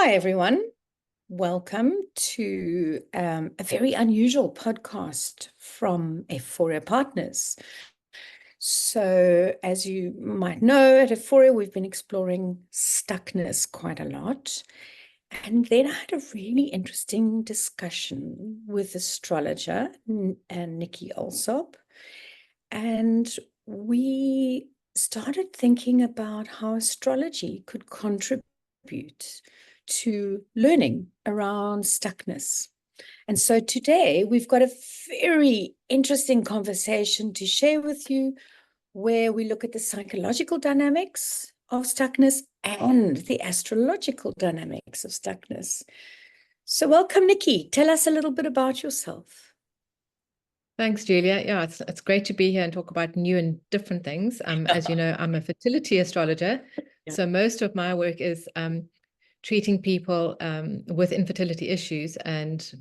Hi, everyone. Welcome to a very unusual podcast from Aephoria Partners. So, as you might know, at Aephoria, we've been exploring stuckness quite a lot. And then I had a really interesting discussion with astrologer Nicola Allsop. And we started thinking about how astrology could contribute to learning around stuckness. And so today we've got a very interesting conversation to share with you where we look at the psychological dynamics of stuckness and the astrological dynamics of stuckness. So welcome, Nikki. Tell us a little bit about yourself. Thanks, Julia. Yeah, it's great to be here and talk about new and different things. As you know, I'm a fertility astrologer. Yeah. So most of my work is treating people with infertility issues, and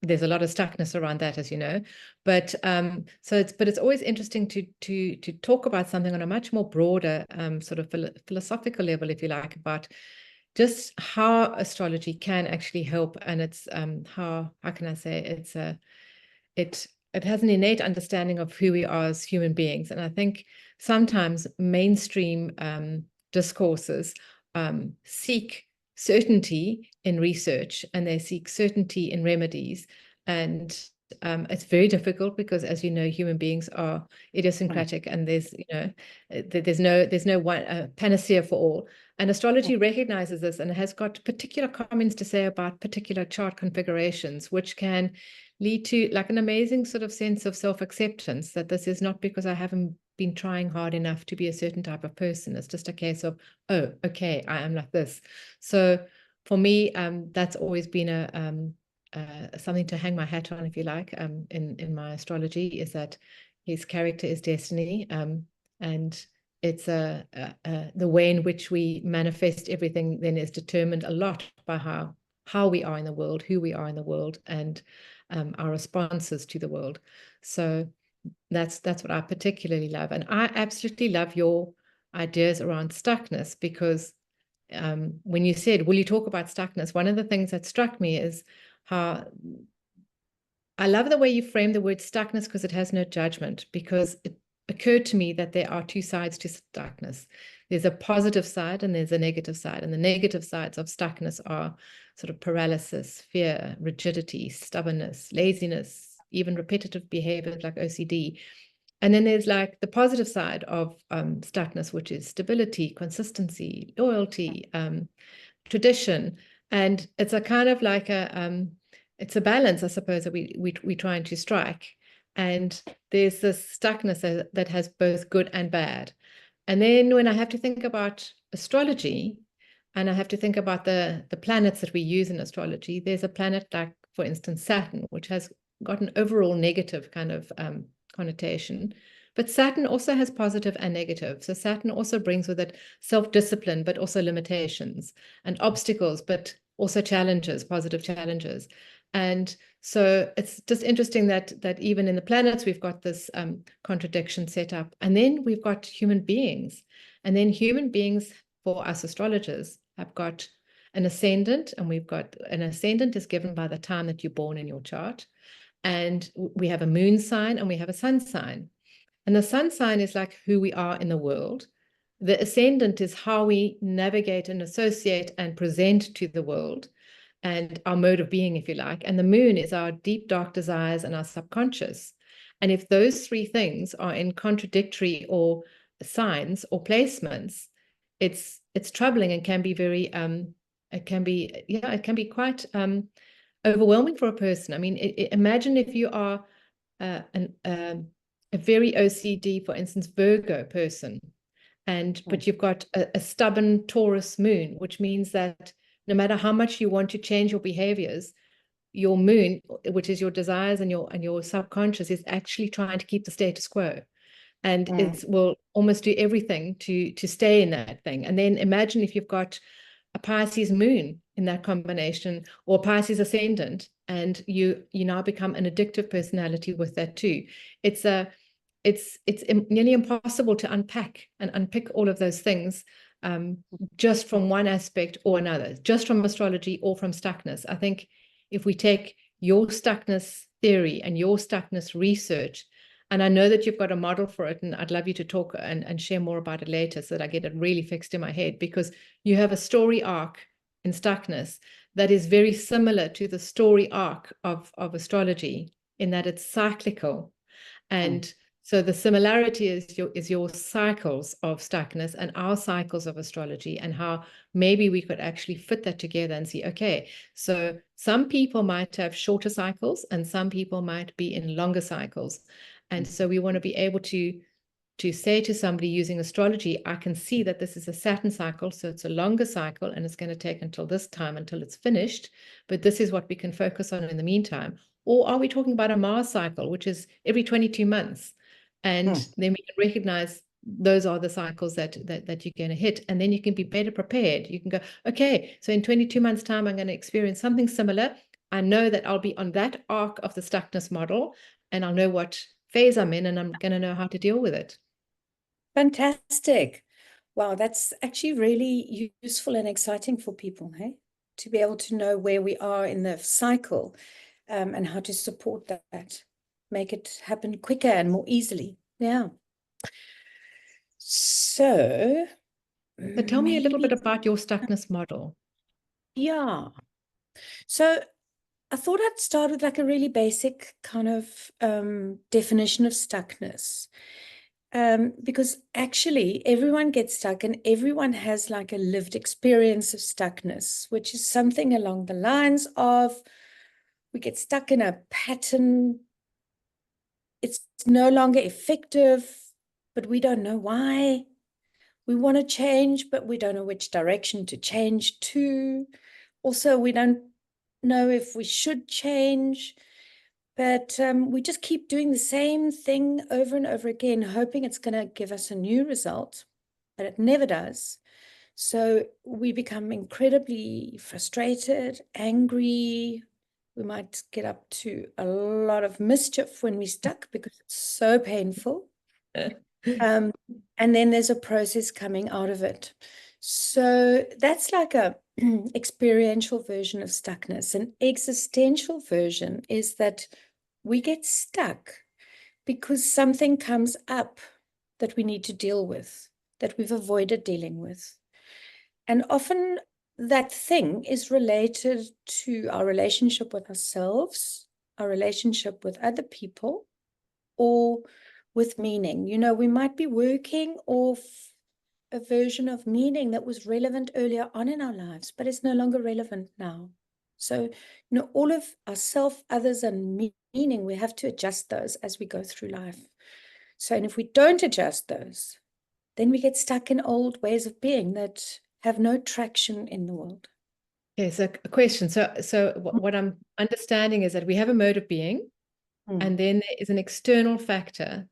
there's a lot of stuckness around that, as you know. But it's always interesting to talk about something on a much more broader sort of philosophical level, if you like, about just how astrology can actually help, and it's how can I say it has an innate understanding of who we are as human beings. And I think sometimes mainstream discourses seek certainty in research, and they seek certainty in remedies. And it's very difficult because, as you know, human beings are idiosyncratic, and there's no one panacea for all. And astrology recognizes this and has got particular comments to say about particular chart configurations, which can lead to like an amazing sort of sense of self-acceptance, that this is not because I haven't been trying hard enough to be a certain type of person. It's just a case of, oh, okay, I am like this. So for me, that's always been something to hang my hat on, if you like, in my astrology, is that his character is destiny, and it's the way in which we manifest everything then is determined a lot by how we are in the world, who we are in the world, and our responses to the world. So that's what I particularly love. And I absolutely love your ideas around stuckness, because when you said, will you talk about stuckness? One of the things that struck me is how I love the way you frame the word stuckness, because it has no judgment, because it occurred to me that there are two sides to stuckness. There's a positive side and there's a negative side. And the negative sides of stuckness are sort of paralysis, fear, rigidity, stubbornness, laziness, even repetitive behaviors like OCD. And then there's like the positive side of stuckness, which is stability, consistency, loyalty, tradition. And it's a kind of like it's a balance, I suppose, that we're trying to strike. And there's this stuckness that has both good and bad. And then when I have to think about astrology, and I have to think about the planets that we use in astrology, there's a planet like, for instance, Saturn, which has got an overall negative kind of connotation. But Saturn also has positive and negative. So Saturn also brings with it self-discipline, but also limitations, and obstacles, but also challenges, positive challenges. And so it's just interesting that even in the planets, we've got this contradiction set up. And then we've got human beings. And then human beings, for us astrologers, have got an ascendant. And we've got an ascendant is given by the time that you're born in your chart. And we have a moon sign and we have a sun sign. And the sun sign is like who we are in the world. The ascendant is how we navigate and associate and present to the world, and our mode of being, if you like. And the moon is our deep, dark desires and our subconscious. And if those three things are in contradictory or signs or placements, it's troubling and can be very, it can be quite overwhelming for a person. I mean, imagine if you are a very OCD, for instance, Virgo person, but you've got a stubborn Taurus moon, which means that no matter how much you want to change your behaviors, your moon, which is your desires and your subconscious, is actually trying to keep the status quo, and it will almost do everything to stay in that thing. And then imagine if you've got a Pisces moon in that combination, or Pisces ascendant, and you now become an addictive personality with that too. It's nearly impossible to unpack and unpick all of those things just from one aspect or another, just from astrology or from stuckness. I think if we take your stuckness theory and your stuckness research, and I know that you've got a model for it, and I'd love you to talk and share more about it later so that I get it really fixed in my head, because you have a story arc in stuckness that is very similar to the story arc of astrology, in that it's cyclical. And so the similarity is your cycles of stuckness and our cycles of astrology, and how maybe we could actually fit that together and see, okay, so some people might have shorter cycles and some people might be in longer cycles. And so we want to be able to say to somebody using astrology, I can see that this is a Saturn cycle, so it's a longer cycle and it's going to take until this time until it's finished, but this is what we can focus on in the meantime. Or are we talking about a Mars cycle, which is every 22 months? And then we can recognize those are the cycles that you're going to hit. And then you can be better prepared. You can go, okay, so in 22 months' time, I'm going to experience something similar. I know that I'll be on that arc of the stuckness model, and I'll know what phase I'm in, and I'm going to know how to deal with it. Fantastic. Wow, that's actually really useful and exciting for people, hey? To be able to know where we are in the cycle, and how to support that, make it happen quicker and more easily. Yeah. So tell me a little bit maybe, about your stuckness model. yeah. So I thought I'd start with like a really basic kind of definition of stuckness. Because actually everyone gets stuck and everyone has like a lived experience of stuckness, which is something along the lines of we get stuck in a pattern. It's no longer effective, but we don't know why. We want to change, but we don't know which direction to change to. Also, we don't know if we should change, but we just keep doing the same thing over and over again, hoping it's going to give us a new result, but it never does. So we become incredibly frustrated, angry. We might get up to a lot of mischief when we're stuck because it's so painful. And then there's a process coming out of it. So that's like a experiential version of stuckness. An existential version is that we get stuck because something comes up that we need to deal with, that we've avoided dealing with. And often that thing is related to our relationship with ourselves, our relationship with other people, or with meaning. You know, we might be working off a version of meaning that was relevant earlier on in our lives, but it's no longer relevant now. So, all of ourself, others, and meaning, we have to adjust those as we go through life. So, and if we don't adjust those, then we get stuck in old ways of being that have no traction in the world. Okay, so a question. So what I'm understanding is that we have a mode of being, and then there is an external factor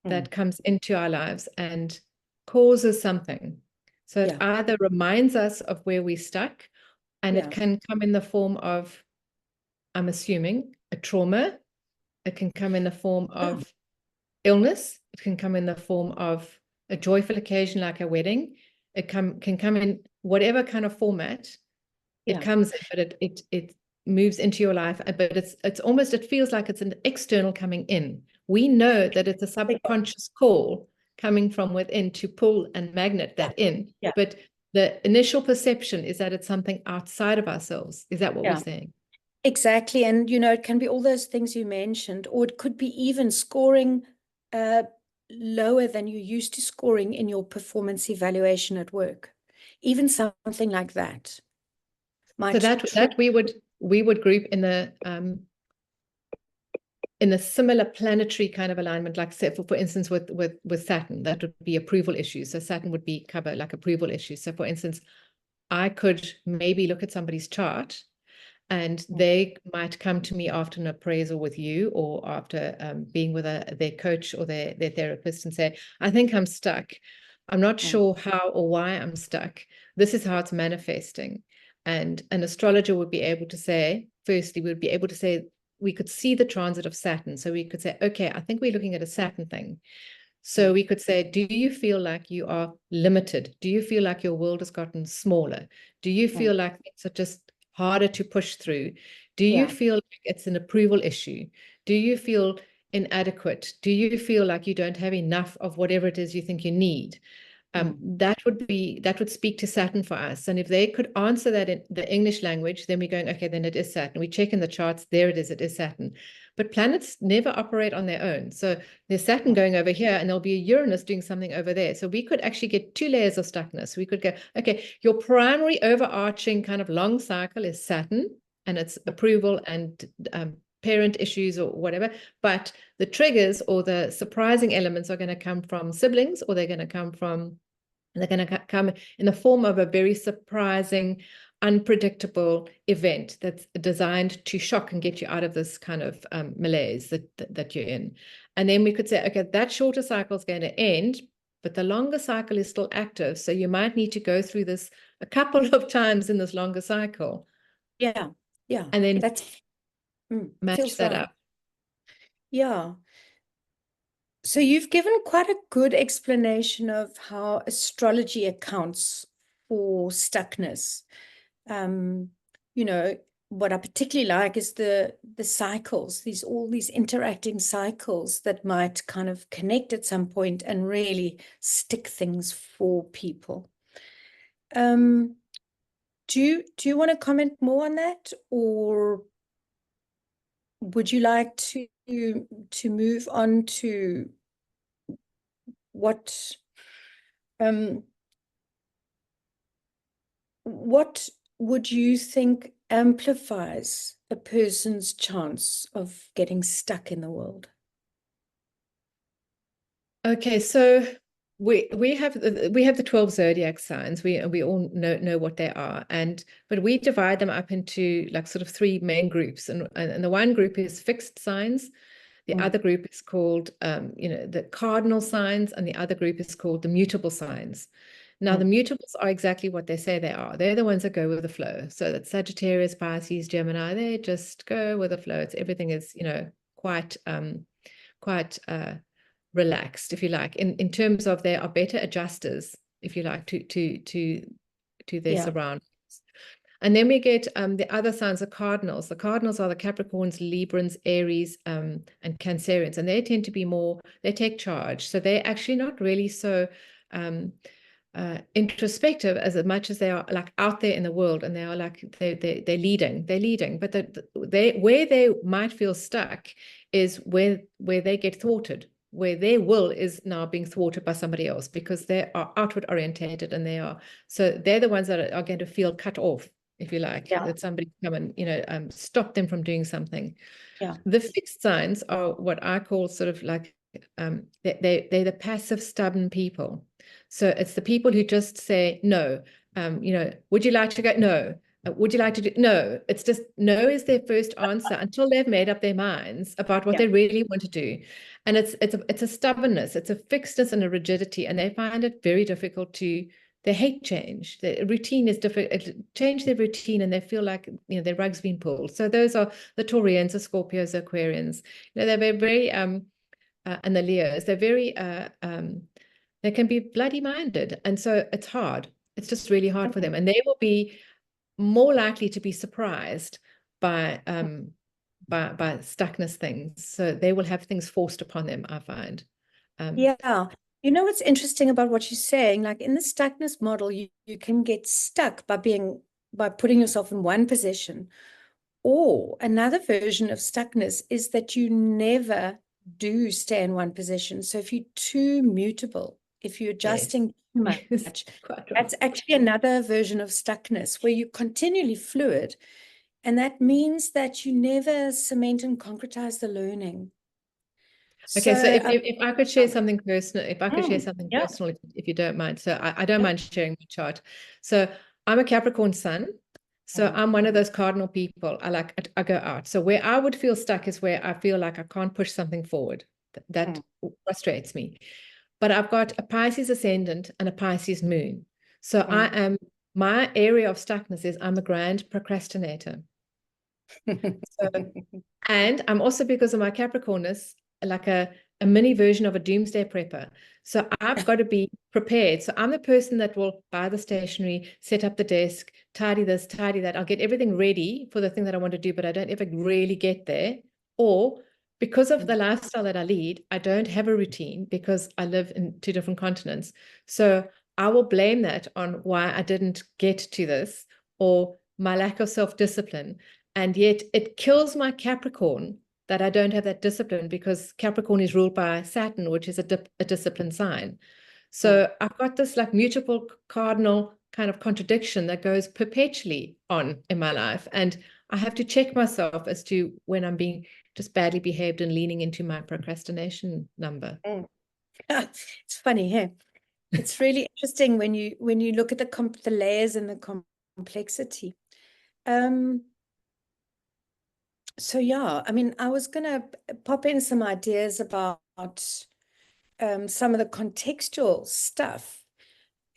that comes into our lives and causes something. So it either reminds us of where we're stuck, and it can come in the form of, I'm assuming, a trauma. It can come in the form of illness. It can come in the form of a joyful occasion like a wedding. It can come in whatever kind of format it comes in, but it moves into your life. But it's almost, it feels like it's an external coming in. We know that it's a subconscious call coming from within to pull and magnet that in. But the initial perception is that it's something outside of ourselves. Is that what we're saying? Exactly. And, it can be all those things you mentioned, or it could be even scoring lower than you used to scoring in your performance evaluation at work. Even something like that. So that we would group in the similar planetary kind of alignment, like say, for instance, with Saturn, that would be approval issues. So Saturn would be cover like approval issues. So for instance, I could maybe look at somebody's chart, and they might come to me after an appraisal with you, or after being with their coach or their therapist, and say, I think I'm stuck. I'm not sure how or why I'm stuck. This is how it's manifesting. And an astrologer would be able to say, firstly, we'd be able to say, we could see the transit of Saturn. So we could say, okay, I think we're looking at a Saturn thing. So we could say, do you feel like you are limited? Do you feel like your world has gotten smaller? Do you feel like things are just harder to push through? Do you feel like it's an approval issue? Do you feel inadequate? Do you feel like you don't have enough of whatever it is you think you need? That would speak to Saturn for us. And if they could answer that in the English language, then we're going, okay, then it is Saturn. We check in the charts, there it is Saturn. But planets never operate on their own. So there's Saturn going over here, and there'll be a Uranus doing something over there. So we could actually get two layers of stuckness. We could go, okay, your primary overarching kind of long cycle is Saturn, and it's approval and parent issues or whatever, but the triggers or the surprising elements are going to come from siblings, or they're going to come in the form of a very surprising, unpredictable event that's designed to shock and get you out of this kind of malaise that you're in. And then we could say, okay, that shorter cycle is going to end, but the longer cycle is still active. So you might need to go through this a couple of times in this longer cycle. Yeah. And then That's match that up. Yeah. So you've given quite a good explanation of how astrology accounts for stuckness. What I particularly like is the cycles, all these interacting cycles that might kind of connect at some point and really stick things for people. Do you want to comment more on that, or would you like to move on to what would you think amplifies a person's chance of getting stuck in the world? Okay, so we have the 12 zodiac signs. We all know what they are, but we divide them up into like sort of three main groups, and the one group is fixed signs. The other group is called the cardinal signs, and the other group is called the mutable signs. Now, the mutables are exactly what they say they are. They're the ones that go with the flow. So that Sagittarius, Pisces, Gemini, they just go with the flow. Everything is, quite relaxed, if you like, in terms of they are better adjusters, if you like, to their surroundings. And then we get the other signs of cardinals. The cardinals are the Capricorns, Librans, Aries, and Cancerians, and they tend to be more, they take charge. So they're actually not really so introspective as much as they are like out there in the world, and they are like they're leading. But where they might feel stuck is where they get thwarted, where their will is now being thwarted by somebody else, because they are outward orientated, and they're the ones that are going to feel cut off, if you like, that somebody come and stop them from doing something. The fixed signs are what I call sort of like they're the passive, stubborn people. So it's the people who just say no. Would you like to go? No. Would you like to do? No. It's just no is their first answer until they've made up their minds about what they really want to do. And it's a stubbornness, it's a fixedness and a rigidity, and they find it very difficult to. They hate change. The routine is difficult. Change their routine, and they feel like their rug's been pulled. So those are the Taurians, the Scorpios, the Aquarians. They're very and the Leos. They're very they can be bloody minded, and so it's hard. It's just really hard for them, and they will be more likely to be surprised by stuckness things. So they will have things forced upon them, I find. What's interesting about what you're saying, like in the stuckness model, you can get stuck by putting yourself in one position, or another version of stuckness is that you never do stay in one position. So if you're too mutable, if you're adjusting too much, that's actually another version of stuckness, where you're continually fluid. And that means that you never cement and concretize the learning. Okay, so if I could share something personal, if you don't mind. So I don't mind sharing my chart. So I'm a Capricorn sun. So I'm one of those cardinal people. I go out. So where I would feel stuck is where I feel like I can't push something forward. That frustrates me. But I've got a Pisces ascendant and a Pisces moon. So my area of stuckness is I'm a grand procrastinator. And I'm also, because of my Capricornness, like a a mini version of a doomsday prepper. So I've got to be prepared. So I'm the person that will buy the stationery, set up the desk, tidy this, tidy that. I'll get everything ready for the thing that I want to do, but I don't ever really get there. Or because of the lifestyle that I lead, I don't have a routine because I live in 2 different continents. So I will blame that on why I didn't get to this or my lack of self-discipline. And yet it kills my Capricorn that I don't have that discipline, because Capricorn is ruled by Saturn, which is a discipline sign. So I've got this like mutable cardinal kind of contradiction that goes perpetually on in my life. And I have to check myself as to when I'm being just badly behaved and leaning into my procrastination number. It's funny, hey? It's really interesting when you look at the layers and the complexity. So yeah, I mean, I was gonna pop in some ideas about some of the contextual stuff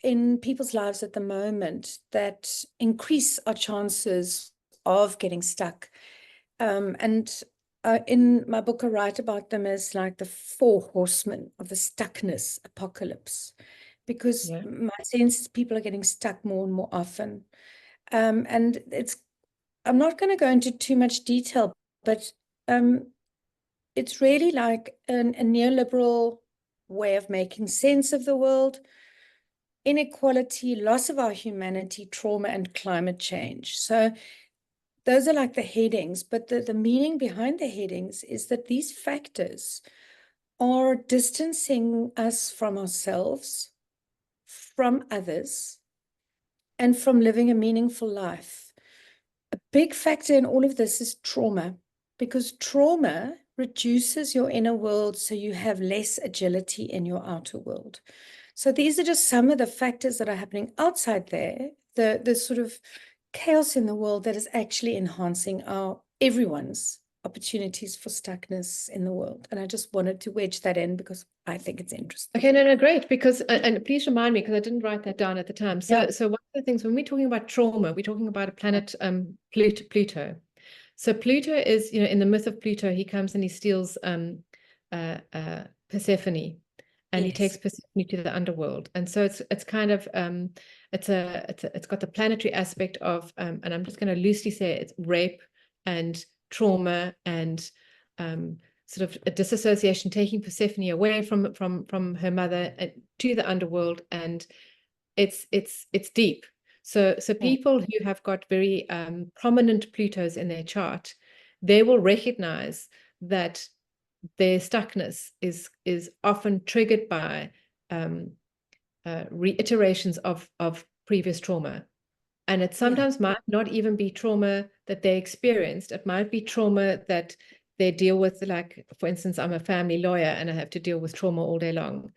in people's lives at the moment that increase our chances of getting stuck. And in my book, I write about them as like the 4 horsemen of the stuckness apocalypse, because my sense is people are getting stuck more and more often. And I'm not going to go into too much detail, but it's really like a neoliberal way of making sense of the world: inequality, loss of our humanity, trauma, and climate change. So those are like the headings, but the meaning behind the headings is that these factors are distancing us from ourselves, from others, and from living a meaningful life. A big factor in all of this is trauma, because trauma reduces your inner world so you have less agility in your outer world. So these are just some of the factors that are happening outside there, the sort of chaos in the world that is actually enhancing everyone's opportunities for stuckness in the world. And I just wanted to wedge that in because I think it's interesting. Okay, no, great. Because, and please remind me, because I didn't write that down at the time. So, one of the things, when we're talking about trauma, we're talking about a planet, Pluto. So Pluto is, in the myth of Pluto, he comes and he steals Persephone, and he takes Persephone to the underworld. And so it's kind of it's got the planetary aspect of and I'm just going to loosely say it's rape and trauma and sort of a disassociation, taking Persephone away from her mother to the underworld, and it's deep. So people who have got very prominent Plutos in their chart, they will recognize that their stuckness is often triggered by reiterations of previous trauma. And it sometimes might not even be trauma that they experienced. It might be trauma that they deal with, like, for instance, I'm a family lawyer and I have to deal with trauma all day long.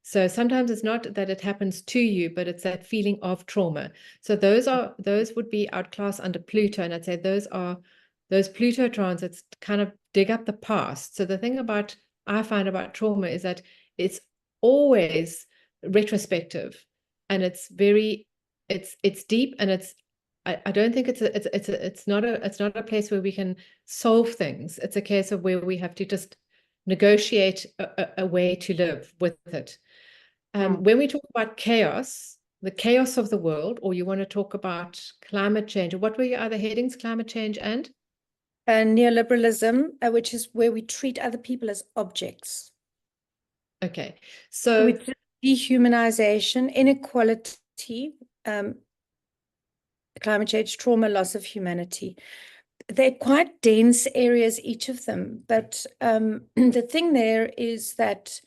So sometimes it's not that it happens to you, but it's that feeling of trauma. So those would be outclassed under Pluto. And I'd say those Pluto transits kind of dig up the past. So the thing I find about trauma is that it's always retrospective, and it's deep, and I don't think it's not a place where we can solve things. It's a case of where we have to just negotiate a way to live with it. When we talk about chaos, the chaos of the world, or you want to talk about climate change, or what were your other headings? Climate change and neoliberalism, which is where we treat other people as objects. Okay, so dehumanization, inequality, climate change, trauma, loss of humanity. They're quite dense areas, each of them. But the thing there is that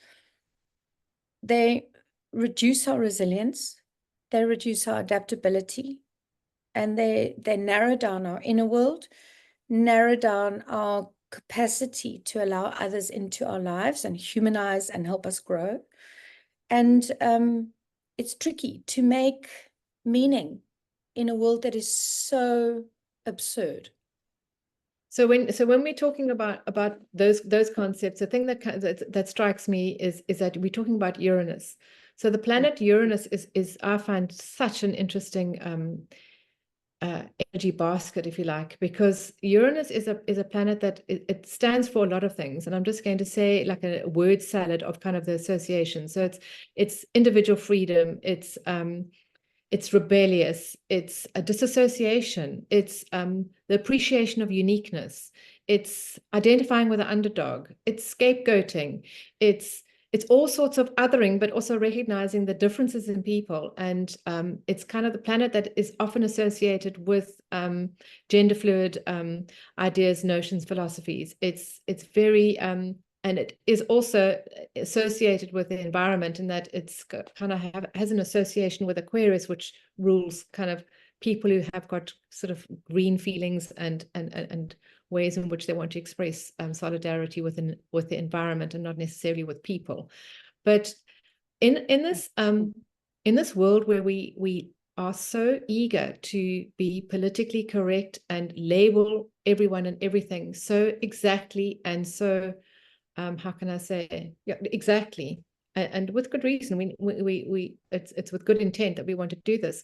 they reduce our resilience, they reduce our adaptability, and they narrow down our inner world, narrow down our capacity to allow others into our lives and humanize and help us grow. And it's tricky to make meaning in a world that is so absurd. So when we're talking about those concepts, the thing that strikes me is that we're talking about Uranus. So the planet Uranus is I find such an interesting energy basket, if you like, because Uranus is a planet that it stands for a lot of things. And I'm just going to say like a word salad of kind of the association. So it's individual freedom, it's rebellious, it's a disassociation, it's the appreciation of uniqueness, it's identifying with the underdog, it's scapegoating, it's all sorts of othering, but also recognizing the differences in people. And it's kind of the planet that is often associated with gender fluid ideas, notions, philosophies. It's very and it is also associated with the environment, in that it's kind of has an association with Aquarius, which rules kind of people who have got sort of green feelings and ways in which they want to express solidarity with the environment and not necessarily with people. But in this world where we are so eager to be politically correct and label everyone and everything so exactly, and so how can I say, yeah, exactly, and with good reason. It's with good intent that we want to do this.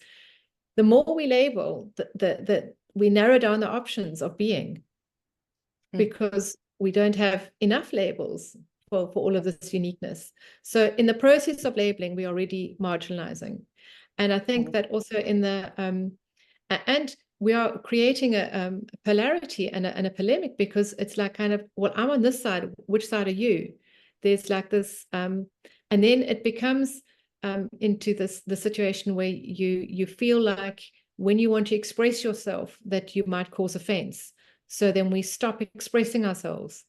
The more we label, that we narrow down the options of being, because we don't have enough labels for all of this uniqueness. So in the process of labeling, we're already marginalizing. And I think that also in the and we are creating a polarity and a polemic, because it's like kind of, well, I'm on this side, which side are you? There's like this and then it becomes into the situation where you feel like when you want to express yourself that you might cause offense, so then we stop expressing ourselves.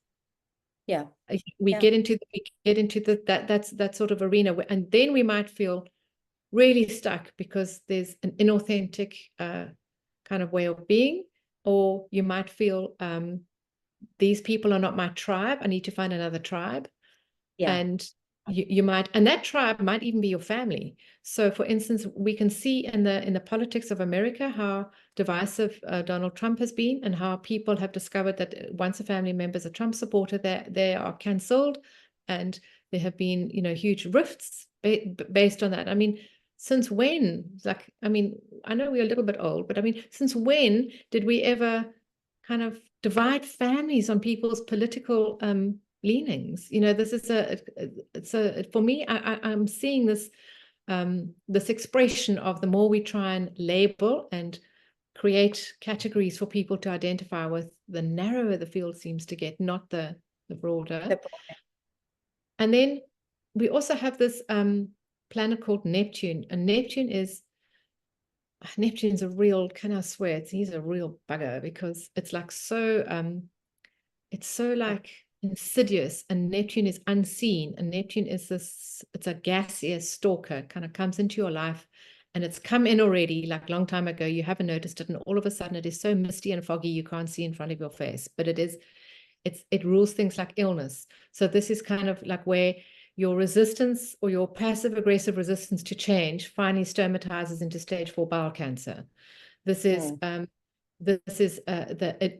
We get into that sort of arena and then we might feel really stuck because there's an inauthentic kind of way of being, or you might feel these people are not my tribe, I need to find another tribe. And you might, and that tribe might even be your family. So for instance, we can see in the politics of America how divisive Donald Trump has been, and how people have discovered that once a family member is a Trump supporter, they are cancelled, and there have been huge rifts based on that. I mean, since when? Like, I mean, I know we're a little bit old, but I mean, since when did we ever kind of divide families on people's political leanings? This is for me, I'm seeing this this expression of the more we try and label and create categories for people to identify with, the narrower the field seems to get, not the broader. And then we also have this planet called Neptune, and Neptune's a real, can I swear, he's a real bugger, because it's like it's so like insidious, and Neptune is unseen, and Neptune is it's a gaseous stalker, kind of comes into your life, and it's come in already like a long time ago, you haven't noticed it, and all of a sudden it is so misty and foggy you can't see in front of your face, but it rules things like illness. So this is kind of like where your resistance, or your passive aggressive resistance to change, finally stomatizes into stage 4 bowel cancer. This is the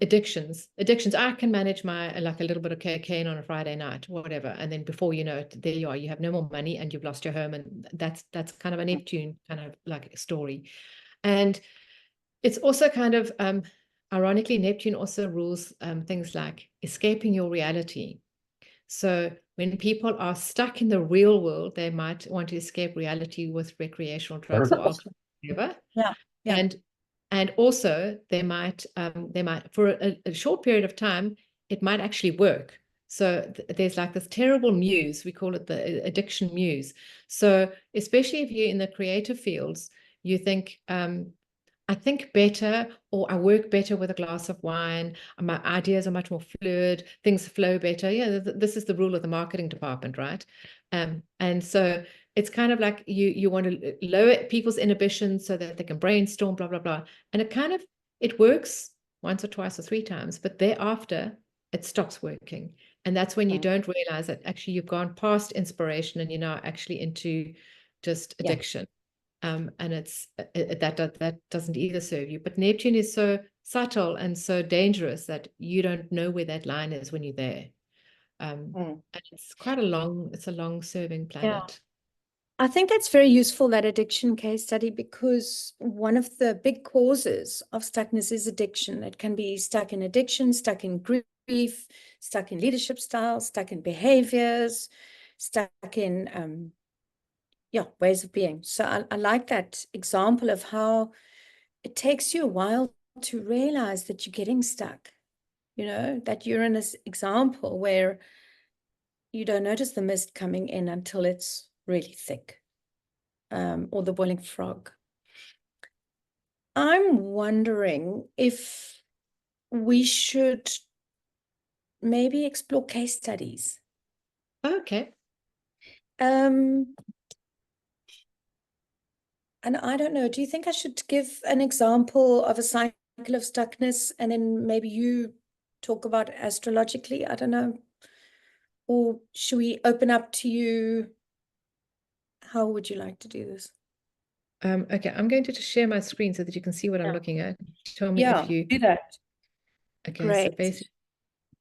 addictions. I can manage my like a little bit of cocaine on a Friday night, whatever, and then before you know it, there you are, you have no more money and you've lost your home, and that's kind of a Neptune kind of like story. And it's also kind of ironically, Neptune also rules things like escaping your reality. So when people are stuck in the real world, they might want to escape reality with recreational drugs or alcohol, whatever. And also they might for a short period of time, it might actually work. So there's like this terrible muse, we call it the addiction muse. So especially if you're in the creative fields, you think, I think better, or I work better with a glass of wine, my ideas are much more fluid, things flow better. Yeah, this is the rule of the marketing department, right? And so it's kind of like you want to lower people's inhibitions so that they can brainstorm, blah, blah, blah. And it works once or twice or 3 times, but thereafter it stops working. And that's when you don't realize that actually you've gone past inspiration and you're now actually into just addiction. And that doesn't either serve you. But Neptune is so subtle and so dangerous that you don't know where that line is when you're there. And it's quite a long serving planet. I think that's very useful, that addiction case study, because one of the big causes of stuckness is addiction. It can be stuck in addiction, stuck in grief, stuck in leadership styles, stuck in behaviors, stuck in ways of being. So I like that example of how it takes you a while to realize that you're getting stuck, that you're in this example where you don't notice the mist coming in until it's really thick, or the boiling frog. I'm wondering if we should maybe explore case studies. Okay. And I don't know, do you think I should give an example of a cycle of stuckness and then maybe you talk about astrologically? I don't know. Or should we open up to you? How would you like to do this? Okay, I'm going to just share my screen so that you can see what I'm looking at. Tell me if you... do that. Okay, so Great. basically,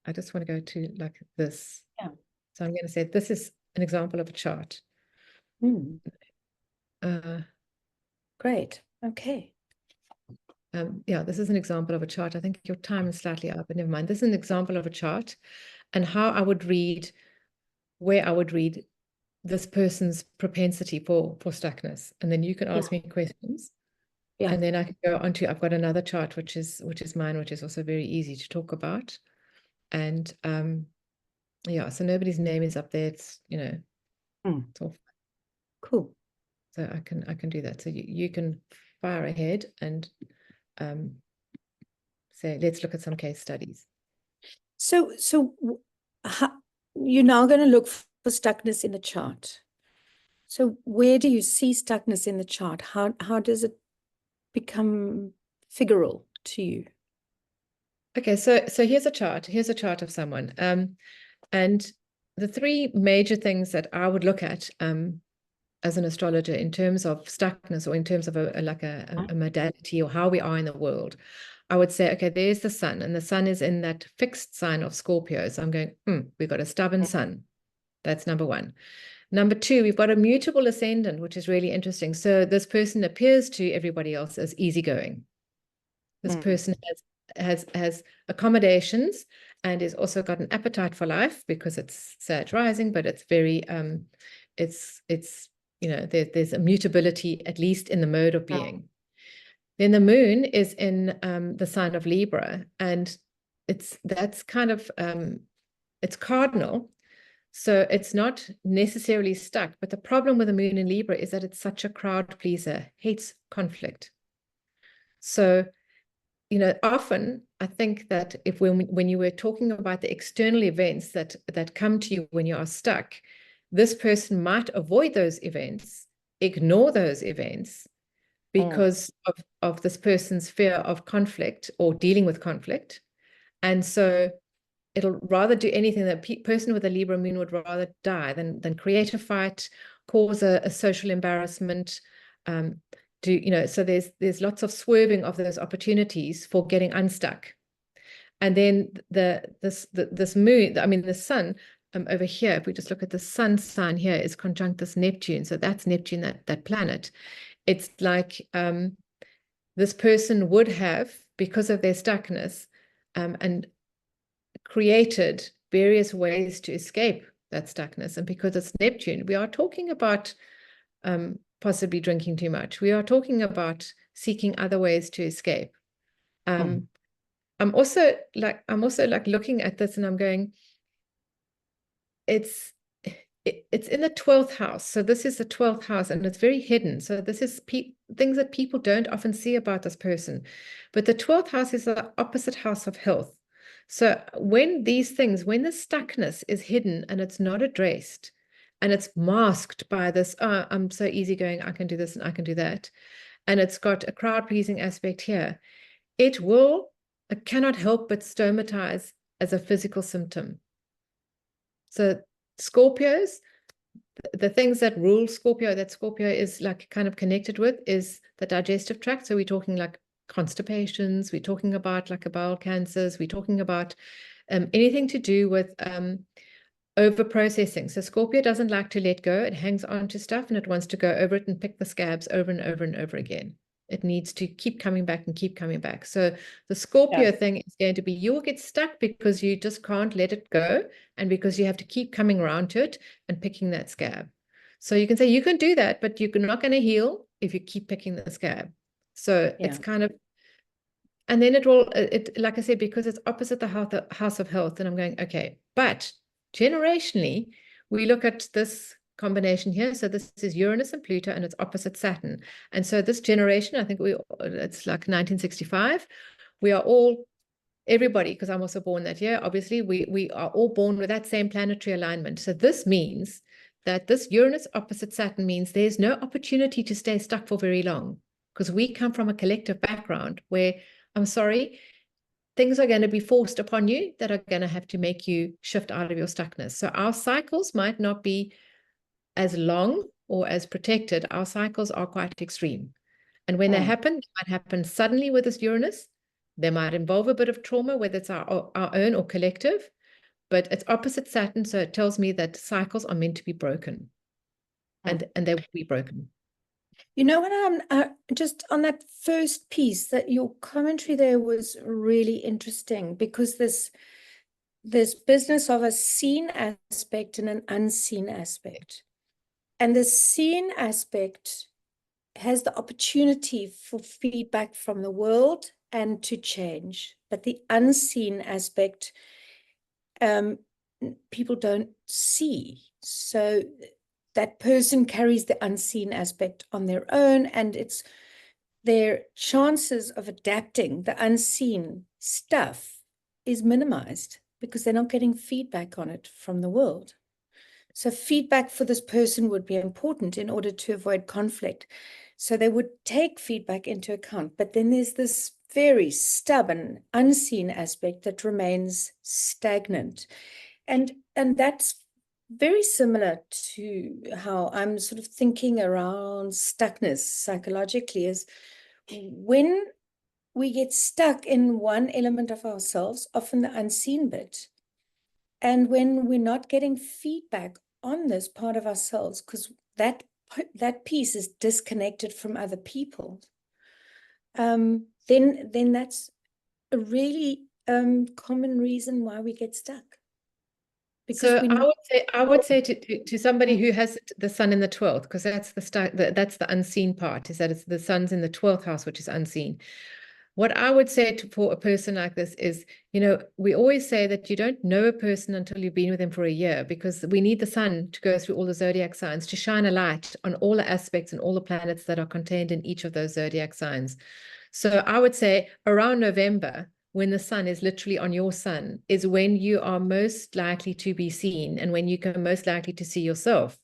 I just want to go to like this. Yeah. So I'm going to say this is an example of a chart. Great. Okay. Yeah, this is an example of a chart. I think your time is slightly up, but never mind. This is an example of a chart and how I would read, where I would read this person's propensity for stuckness. And then you can ask me questions. Yeah. And then I can go on to, I've got another chart, which is mine, which is also very easy to talk about. And yeah, so nobody's name is up there. It's, it's all cool. So I can do that. So you can fire ahead and say, let's look at some case studies. So you're now going to look for stuckness in the chart. So where do you see stuckness in the chart? How does it become figural to you? Okay, so here's a chart. Here's a chart of someone. And the three major things that I would look at as an astrologer in terms of stuckness or in terms of a modality or how we are in the world, I would say, okay, there's the sun, and the sun is in that fixed sign of Scorpio. So I'm going, we've got a stubborn sun. That's number one. Number two, we've got a mutable ascendant, which is really interesting. So this person appears to everybody else as easygoing. This person has accommodations and is also got an appetite for life because it's Sag rising, but it's very it's there's a mutability, at least in the mode of being. Then the moon is in the sign of Libra, and that's kind of it's cardinal. So it's not necessarily stuck, but the problem with the moon in Libra is that it's such a crowd pleaser, hates conflict. So, often I think that if when you were talking about the external events that come to you when you are stuck, this person might avoid those events, ignore those events because of this person's fear of conflict or dealing with conflict. And so it'll rather do anything. That person with a Libra moon would rather die than create a fight, cause a social embarrassment, so there's lots of swerving of those opportunities for getting unstuck. And then this moon, I mean the sun over here, if we just look at the sun sign here, is conjunct this Neptune. So that's Neptune, that planet. It's like this person would have, because of their stuckness, and created various ways to escape that stuckness. And because it's Neptune, we are talking about possibly drinking too much. We are talking about seeking other ways to escape. I'm also looking at this and I'm going, it's in the 12th house. So this is the 12th house and it's very hidden. So this is things that people don't often see about this person. But the 12th house is the opposite house of health. So when the stuckness is hidden and it's not addressed and it's masked by this, I'm so easygoing, I can do this and I can do that, and it's got a crowd-pleasing aspect here, it cannot help but stomatize as a physical symptom. So Scorpios, the things that rule Scorpio, that Scorpio is like kind of connected with, is the digestive tract. So we're talking like constipations, we're talking about like bowel cancers, we're talking about anything to do with over processing. So Scorpio doesn't like to let go. It hangs on to stuff and it wants to go over it and pick the scabs over and over and over again. It needs to keep coming back and keep coming back. So the Scorpio thing is going to be, you'll get stuck because you just can't let it go, and because you have to keep coming around to it and picking that scab. So you can say you can do that, but you're not going to heal if you keep picking the scab. So it's kind of, and then it will, like I said, because it's opposite the house of health, and I'm going, okay, but generationally, we look at this combination here. So this is Uranus and Pluto, and it's opposite Saturn. And so this generation, I think it's like 1965. We are all, everybody, because I'm also born that year, obviously, we are all born with that same planetary alignment. So this means that this Uranus opposite Saturn means there's no opportunity to stay stuck for very long, because we come from a collective background where, I'm sorry, things are going to be forced upon you that are going to have to make you shift out of your stuckness. So our cycles might not be as long or as protected. Our cycles are quite extreme. And when they might happen suddenly with this Uranus. They might involve a bit of trauma, whether it's our own or collective, but it's opposite Saturn. So it tells me that cycles are meant to be broken, and they will be broken. You know what, I'm just on that first piece, that your commentary there was really interesting, because this business of a seen aspect and an unseen aspect. And the seen aspect has the opportunity for feedback from the world and to change. But the unseen aspect, people don't see. So that person carries the unseen aspect on their own, and it's their chances of adapting the unseen stuff is minimized because they're not getting feedback on it from the world. So feedback for this person would be important in order to avoid conflict. So they would take feedback into account. But then there's this very stubborn, unseen aspect that remains stagnant. And that's very similar to how I'm sort of thinking around stuckness psychologically, is when we get stuck in one element of ourselves, often the unseen bit, and when we're not getting feedback on this part of ourselves, because that piece is disconnected from other people, then that's a really common reason why we get stuck. Because so I would say to somebody who has the sun in the 12th, because that's the unseen part, is that it's the sun's in the 12th house, which is unseen. What I would say for a person like this is, we always say that you don't know a person until you've been with them for a year, because we need the sun to go through all the zodiac signs to shine a light on all the aspects and all the planets that are contained in each of those zodiac signs. So I would say around November, when the sun is literally on your sun, is when you are most likely to be seen and when you can most likely to see yourself.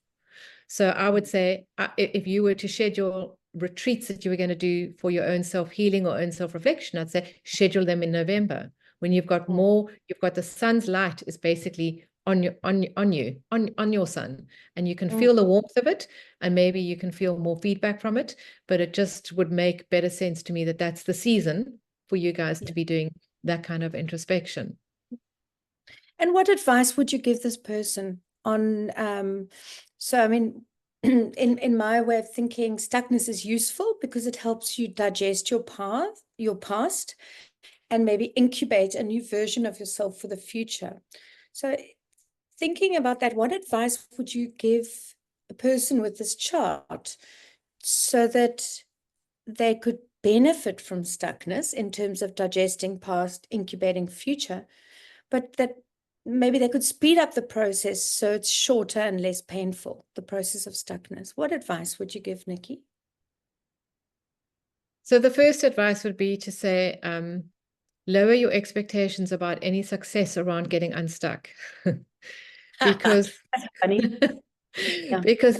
So I would say, if you were to schedule retreats that you were going to do for your own self-healing or own self-reflection, I'd say schedule them in November, when you've got the sun's light is basically on your sun, and you can feel the warmth of it, and maybe you can feel more feedback from it. But it just would make better sense to me that that's the season for you guys to be doing that kind of introspection. And what advice would you give this person on, so I mean, in my way of thinking, stuckness is useful because it helps you digest your past, and maybe incubate a new version of yourself for the future. So thinking about that, what advice would you give a person with this chart so that they could benefit from stuckness in terms of digesting past, incubating future, but that maybe they could speed up the process so it's shorter and less painful, the process of stuckness? What advice would you give, Nikki? So the first advice would be to say, lower your expectations about any success around getting unstuck. Because that's funny. Yeah. because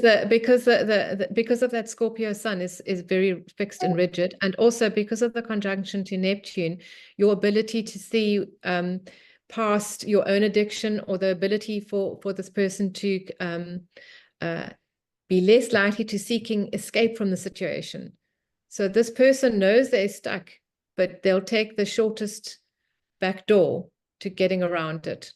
of that Scorpio sun is very fixed and rigid, and also because of the conjunction to Neptune, your ability to see past your own addiction, or the ability for this person to be less likely to seeking escape from the situation. So this person knows they're stuck, but they'll take the shortest back door to getting around it.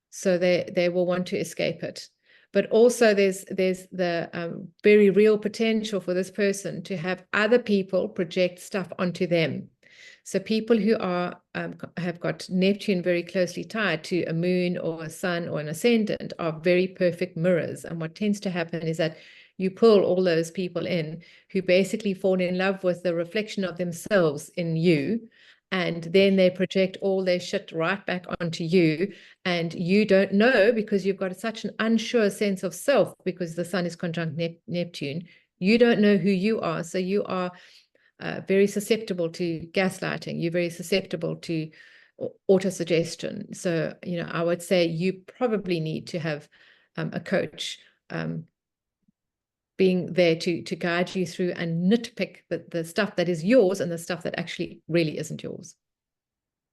So they will want to escape it. But also there's the very real potential for this person to have other people project stuff onto them. So people who are have got Neptune very closely tied to a moon or a sun or an ascendant are very perfect mirrors. And what tends to happen is that you pull all those people in who basically fall in love with the reflection of themselves in you. And then they project all their shit right back onto you. And you don't know, because you've got such an unsure sense of self, because the sun is conjunct Neptune. You don't know who you are. So you are very susceptible to gaslighting. You're very susceptible to autosuggestion. So, I would say you probably need to have a coach being there to guide you through and nitpick the stuff that is yours and the stuff that actually really isn't yours.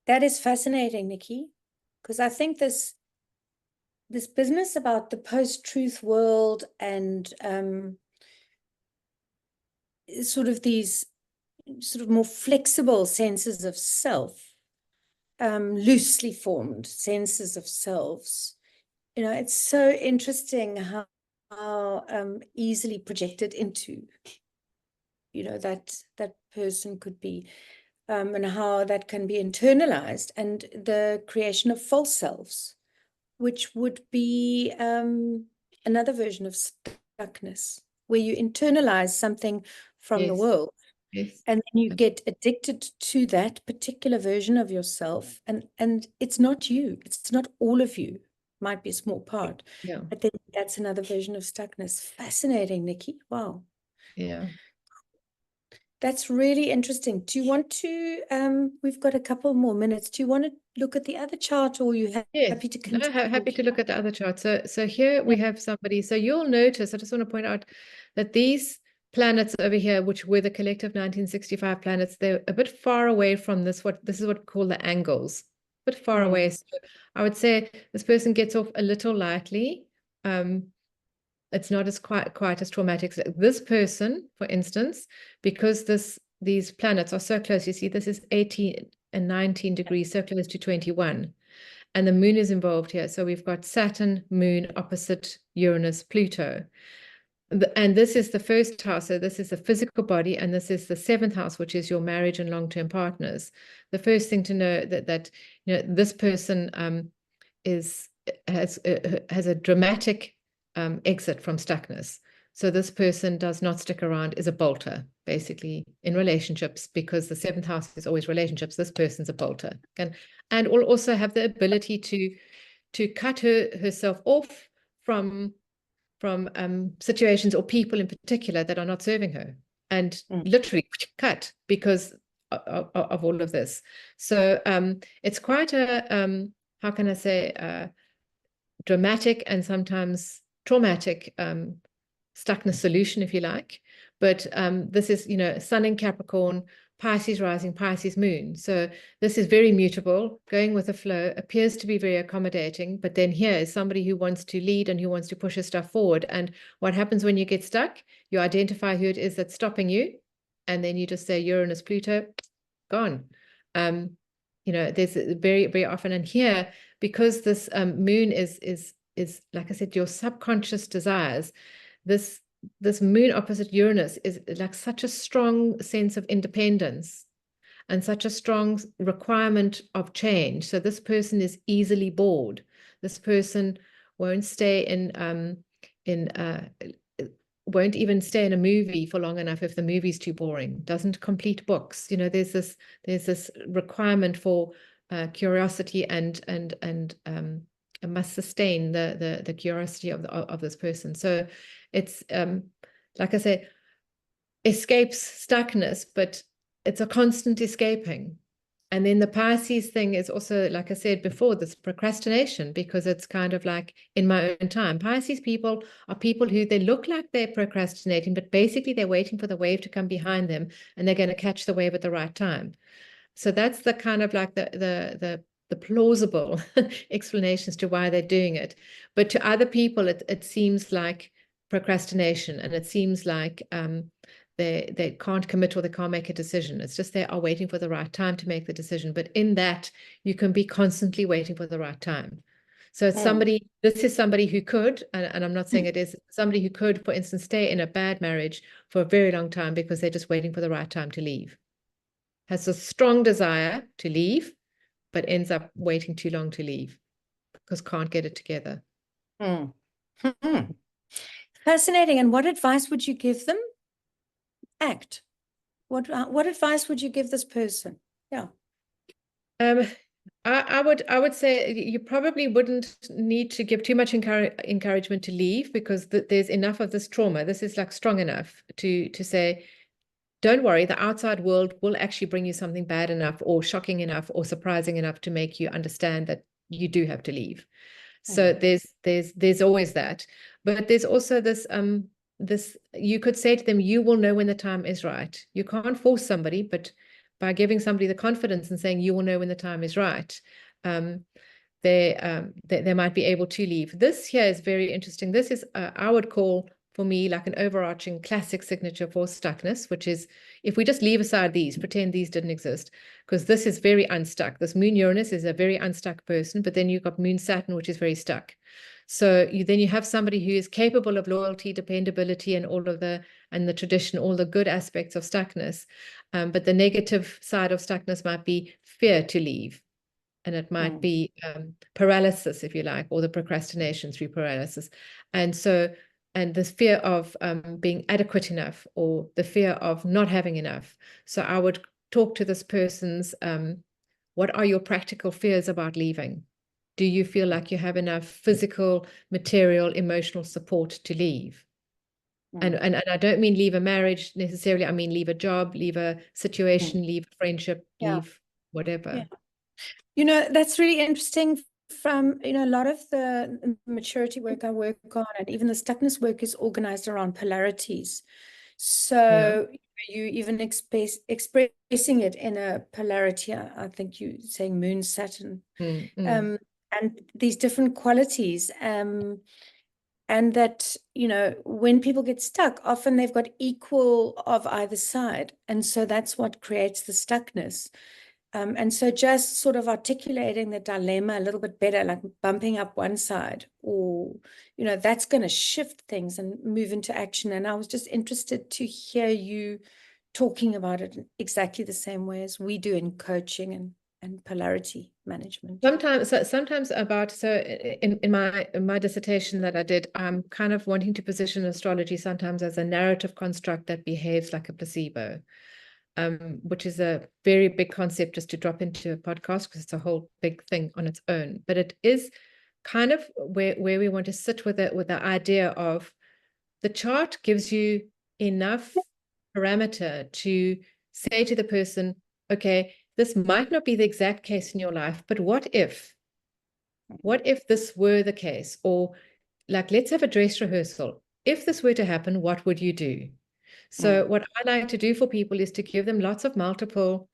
That is fascinating, Nikki, because I think this business about the post-truth world and sort of these sort of more flexible senses of self, loosely formed senses of selves, it's so interesting how easily projected into, that person could be, and how that can be internalized, and the creation of false selves, which would be another version of stuckness, where you internalize something from the Yes. world. Yes. And then you get addicted to that particular version of yourself. And it's not you. It's not all of you. Might be a small part. Yeah. But then that's another version of stuckness. Fascinating, Nikki. Wow. Yeah. That's really interesting. Do you want to, we've got a couple more minutes. Do you want to look at the other chart, or are you Yes. happy to No, continue? happy to look at the other chart. So here we have somebody. So you'll notice, I just want to point out that these planets over here, which were the collective 1965 planets, they're a bit far away from this. This is what we call the angles, a bit far away. So I would say this person gets off a little lightly. It's not as quite as traumatic. This person, for instance, because these planets are so close, you see, this is 18 and 19 degrees, so close to 21. And the moon is involved here. So we've got Saturn, moon, opposite Uranus, Pluto. And this is the first house. So this is the physical body, and this is the seventh house, which is your marriage and long-term partners. The first thing to know that this person has a dramatic exit from stuckness. So this person does not stick around, is a bolter, basically, in relationships, because the seventh house is always relationships. This person's a bolter. And will also have the ability to cut herself off from situations or people in particular that are not serving her, and literally cut because of all of this. So it's quite a, how can I say, dramatic and sometimes traumatic stuckness solution, if you like. But this is, Sun in Capricorn, Pisces rising, Pisces moon. So this is very mutable, going with the flow, appears to be very accommodating. But then here is somebody who wants to lead and who wants to push his stuff forward. And what happens when you get stuck? You identify who it is that's stopping you. And then you just say, Uranus, Pluto, gone. There's very, very often. And here, because this moon is like I said, your subconscious desires, this moon opposite Uranus is like such a strong sense of independence and such a strong requirement of change. So this person is easily bored. This person won't stay won't even stay in a movie for long enough if the movie's too boring, doesn't complete books. There's this requirement for curiosity and must sustain the curiosity of this person. So it's like I say, escapes stuckness, but it's a constant escaping. And then the Pisces thing is also, like I said before, this procrastination, because it's kind of like in my own time. Pisces people are people who they look like they're procrastinating, but basically they're waiting for the wave to come behind them, and they're going to catch the wave at the right time. So that's the kind of like the plausible explanations to why they're doing it. But to other people, it seems like procrastination, and it seems like they can't commit or they can't make a decision. It's just they are waiting for the right time to make the decision. But in that, you can be constantly waiting for the right time. So it's somebody, this is somebody who could, and I'm not saying it is, somebody who could, for instance, stay in a bad marriage for a very long time because they're just waiting for the right time to leave. Has a strong desire to leave, but ends up waiting too long to leave because can't get it together. Fascinating. And what advice would you give them? Act. What advice would you give this person? Yeah. I would say you probably wouldn't need to give too much encouragement to leave, because there's enough of this trauma. This is like strong enough to say, don't worry, the outside world will actually bring you something bad enough or shocking enough or surprising enough to make you understand that you do have to leave. So there's always that. But there's also this you could say to them, you will know when the time is right. You can't force somebody, but by giving somebody the confidence and saying you will know when the time is right, they might be able to leave. This here is very interesting. This is I would call, for me, like an overarching classic signature for stuckness, which is, if we just leave aside these, pretend these didn't exist, because this is very unstuck. This Moon Uranus is a very unstuck person, but then you've got Moon Saturn, which is very stuck. So then you have somebody who is capable of loyalty, dependability, and all of the tradition, all the good aspects of stuckness. But the negative side of stuckness might be fear to leave. And it might be paralysis, if you like, or the procrastination through paralysis. And the fear of being adequate enough, or the fear of not having enough. So I would talk to this person's, what are your practical fears about leaving? Do you feel like you have enough physical, material, emotional support to leave? And I don't mean leave a marriage necessarily. I mean leave a job, leave a situation, leave a friendship, leave whatever. Yeah. That's really interesting. From a lot of the maturity work I work on, and even the stuckness work, is organized around polarities. So you even expressing it in a polarity. I think you saying Moon Saturn, and these different qualities. And that, when people get stuck, often they've got equal of either side. And so that's what creates the stuckness. And so just sort of articulating the dilemma a little bit better, like bumping up one side, or, that's going to shift things and move into action. And I was just interested to hear you talking about it in exactly the same way as we do in coaching and polarity management. Sometimes in my dissertation that I did, I'm kind of wanting to position astrology sometimes as a narrative construct that behaves like a placebo, which is a very big concept just to drop into a podcast, because it's a whole big thing on its own. But it is kind of where we want to sit with it, with the idea of the chart gives you enough parameter to say to the person, okay, this might not be the exact case in your life, but what if this were the case? Or like, let's have a dress rehearsal. If this were to happen, what would you do? So what I like to do for people is to give them lots of multiple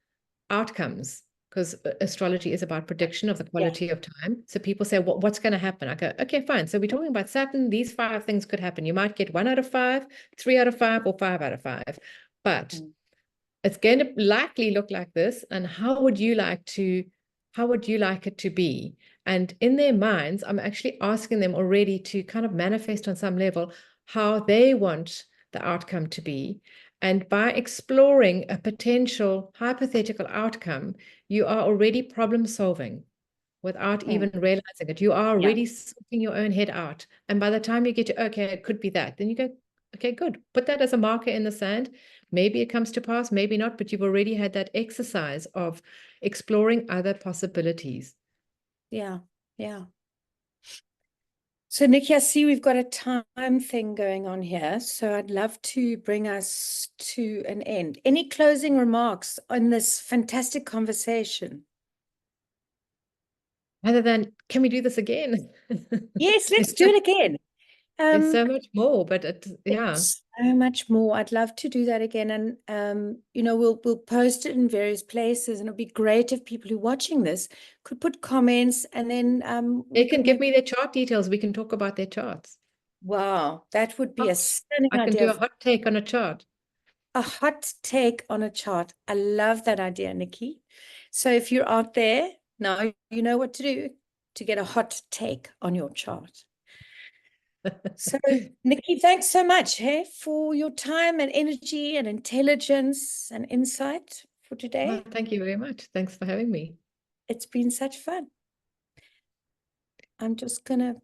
outcomes, because astrology is about prediction of the quality of time. So people say, what's going to happen? I go, okay, fine. So we're talking about Saturn. These 5 things could happen. You might get 1 out of 5, 3 out of 5, or 5 out of 5. But it's going to likely look like this. And how would you like it to be? And in their minds, I'm actually asking them already to kind of manifest on some level how they want the outcome to be. And by exploring a potential hypothetical outcome, you are already problem solving without even realizing it. You are already sorting your own head out. And by the time you get to, okay, it could be that, then you go, okay, good. Put that as a marker in the sand. Maybe it comes to pass, maybe not, but you've already had that exercise of exploring other possibilities. Yeah. So, Nikki, I see we've got a time thing going on here. So I'd love to bring us to an end. Any closing remarks on this fantastic conversation? Other than, can we do this again? Yes, let's do it again. There's so much more, but so much more. I'd love to do that again. And, we'll post it in various places, and it'd be great if people who are watching this could put comments, and then they can give me their chart details. We can talk about their charts. Wow, that would be a stunning idea. I can do a hot take on a chart. A hot take on a chart. I love that idea, Nikki. So if you're out there, now you know what to do. to get a hot take on your chart. So, Nikki, thanks so much, hey, for your time and energy and intelligence and insight for today. Well, thank you very much. Thanks for having me. It's been such fun. I'm just going to